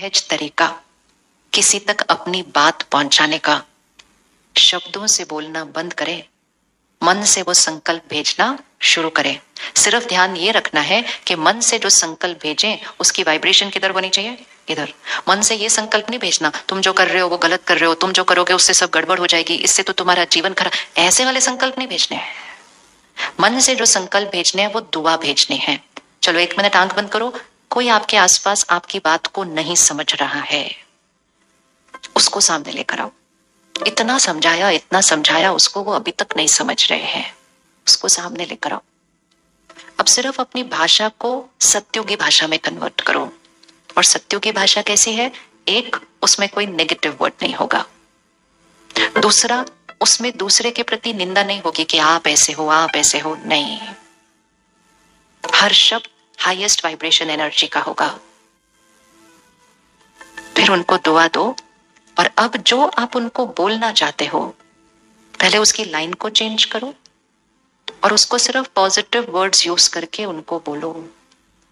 सहज तरीका किसी तक अपनी बात पहुंचाने का। शब्दों से बोलना बंद करें, मन से वो संकल्प भेजना शुरू करें। सिर्फ ध्यान ये रखना है कि मन से जो संकल्प भेजें उसकी वाइब्रेशन किधर होनी चाहिए, इधर। मन से ये संकल्प नहीं भेजना तुम जो कर रहे हो वो गलत कर रहे हो, तुम जो करोगे उससे सब गड़बड़ हो जाएगी, इससे तो तुम्हारा जीवन खराब, ऐसे वाले संकल्प नहीं भेजने हैं। मन से जो संकल्प भेजने हैं वो दुआ भेजने हैं। चलो 1 मिनट आंख बंद करो। कोई आपके आसपास आपकी बात को नहीं समझ रहा है, उसको सामने लेकर आओ। इतना समझाया उसको, वो अभी तक नहीं समझ रहे हैं, उसको सामने लेकर आओ। अब सिर्फ अपनी भाषा को सत्योगी भाषा में कन्वर्ट करो। और सत्योगी भाषा कैसी है? एक, उसमें कोई नेगेटिव वर्ड नहीं होगा। दूसरा, उसमें दूसरे के प्रति निंदा नहीं होगी कि आप ऐसे हो, नहीं। हर शब्द हाईएस्ट वाइब्रेशन एनर्जी का होगा। फिर उनको दुआ दो। और अब जो आप उनको बोलना चाहते हो, पहले उसकी लाइन को चेंज करो और उसको सिर्फ पॉजिटिव वर्ड्स यूज करके उनको बोलो।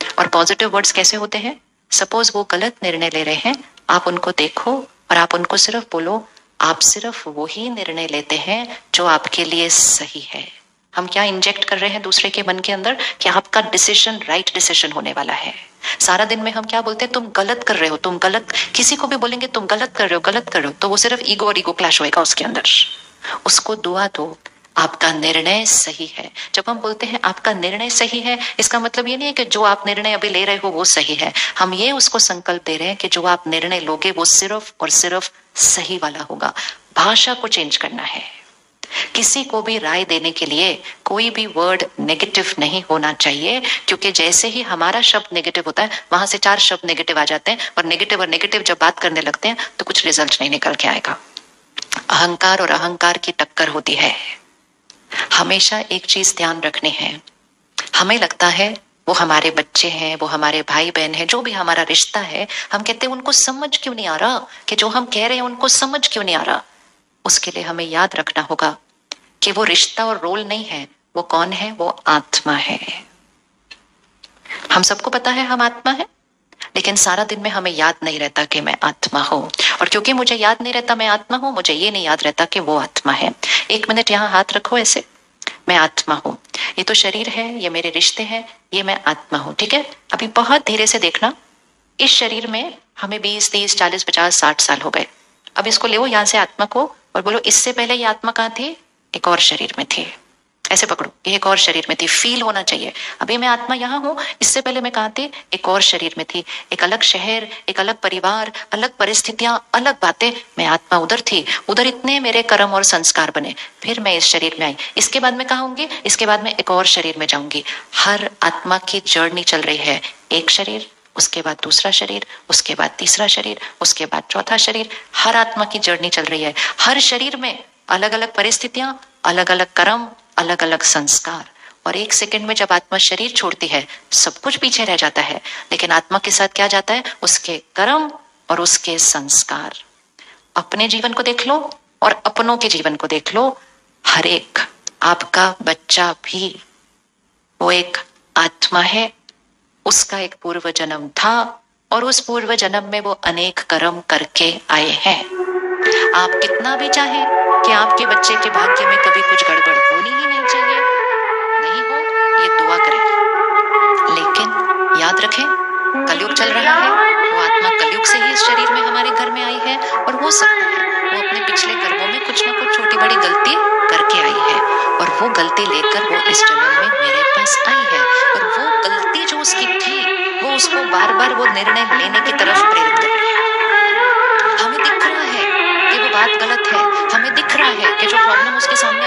और पॉजिटिव वर्ड्स कैसे होते हैं? सपोज वो गलत निर्णय ले रहे हैं, आप उनको देखो और आप उनको सिर्फ बोलो, आप सिर्फ वही निर्णय लेते हैं जो आपके लिए सही है। हम क्या इंजेक्ट कर रहे हैं दूसरे के मन के अंदर कि आपका डिसीजन राइट डिसीजन होने वाला है। सारा दिन में हम क्या बोलते हैं? तुम गलत कर रहे हो, तुम गलत। किसी को भी बोलेंगे तुम गलत कर रहे हो, तो वो सिर्फ ईगो और ईगो क्लैश होएगा उसके अंदर। उसको दुआ दो, आपका निर्णय सही है। जब हम बोलते हैं आपका निर्णय सही है, इसका मतलब ये नहीं है कि जो आप निर्णय अभी ले रहे हो वो सही है। हम ये उसको संकल्प दे रहे हैं कि जो आप निर्णय लोगे वो सिर्फ और सिर्फ सही वाला होगा। भाषा को चेंज करना है। किसी को भी राय देने के लिए कोई भी वर्ड नेगेटिव नहीं होना चाहिए, क्योंकि जैसे ही हमारा शब्द नेगेटिव होता है वहां से 4 शब्द नेगेटिव आ जाते हैं, और नेगेटिव जब बात करने लगते हैं तो कुछ रिजल्ट नहीं निकल के आएगा। अहंकार और अहंकार की टक्कर होती है। हमेशा एक चीज ध्यान रखनी है, हमें लगता है वो हमारे बच्चे हैं, वो हमारे भाई बहन है, जो भी हमारा रिश्ता है, हम कहते हैं उनको समझ क्यों नहीं आ रहा, कि जो हम कह रहे हैं उनको समझ क्यों नहीं आ रहा। उसके लिए हमें याद रखना होगा कि वो रिश्ता और रोल नहीं है, वो कौन है? वो आत्मा है। हम सबको पता है हम आत्मा है, लेकिन सारा दिन में हमें याद नहीं रहता कि मैं आत्मा हूं। और क्योंकि मुझे याद नहीं रहता मैं आत्मा हूं, मुझे ये नहीं याद रहता कि वो आत्मा है। 1 मिनट यहां हाथ रखो ऐसे, मैं आत्मा हूं, ये तो शरीर है, ये मेरे रिश्ते हैं, ये मैं आत्मा हूं। ठीक है, अभी बहुत धीरे से देखना। इस शरीर में हमें 20, 30, 40, 50, 60 साल हो गए। अब इसको ले यहां से आत्मा को और बोलो, इससे पहले ये आत्मा कहां थी? एक और शरीर में थी। ऐसे पकड़ो, ये एक और शरीर में थी, फील होना चाहिए। अभी मैं आत्मा यहाँ हूं, इससे पहले मैं कहां थी? एक और शरीर में थी, एक अलग शहर, एक अलग परिवार, अलग परिस्थितियां, अलग बातें। मैं आत्मा उधर थी, उधर इतने मेरे कर्म और संस्कार बने, फिर मैं इस शरीर में आई। इसके बाद मैं कहाँ होंगी? इसके बाद मैं एक और शरीर में जाऊंगी। हर आत्मा की जर्नी चल रही है। एक शरीर, उसके बाद दूसरा शरीर, उसके बाद तीसरा शरीर, उसके बाद चौथा शरीर। हर आत्मा की जर्नी चल रही है। हर शरीर में अलग अलग परिस्थितियां, अलग अलग कर्म, अलग अलग संस्कार। और 1 सेकंड में जब आत्मा शरीर छोड़ती है, सब कुछ पीछे रह जाता है, लेकिन आत्मा के साथ क्या जाता है? उसके कर्म और उसके संस्कार। अपने जीवन को देख लो और अपनों के जीवन को देख लो। हर एक, आपका बच्चा भी वो एक आत्मा है, उसका एक पूर्व जन्म था और उस पूर्व जन्म में वो अनेक कर्म करके आए हैं। आप कितना भी चाहें कि आपके बच्चे के भाग्य में कभी कुछ गड़बड़ होनी ही नहीं चाहिए, नहीं हो, ये दुआ करें। लेकिन याद रखें, कलयुग चल रहा है, वो आत्मा कलयुग से ही इस शरीर में हमारे घर में आई है, और हो सकता है वो अपने पिछले कर्मों में कुछ ना कुछ छोटी बड़ी गलती करके आई है, और वो गलती लेकर वो इस जन्म में मेरे पास आई है। और वो गलती जो उसकी थी, वो उसको बार बार वो निर्णय लेने की तरफ प्रेरित कर रही है।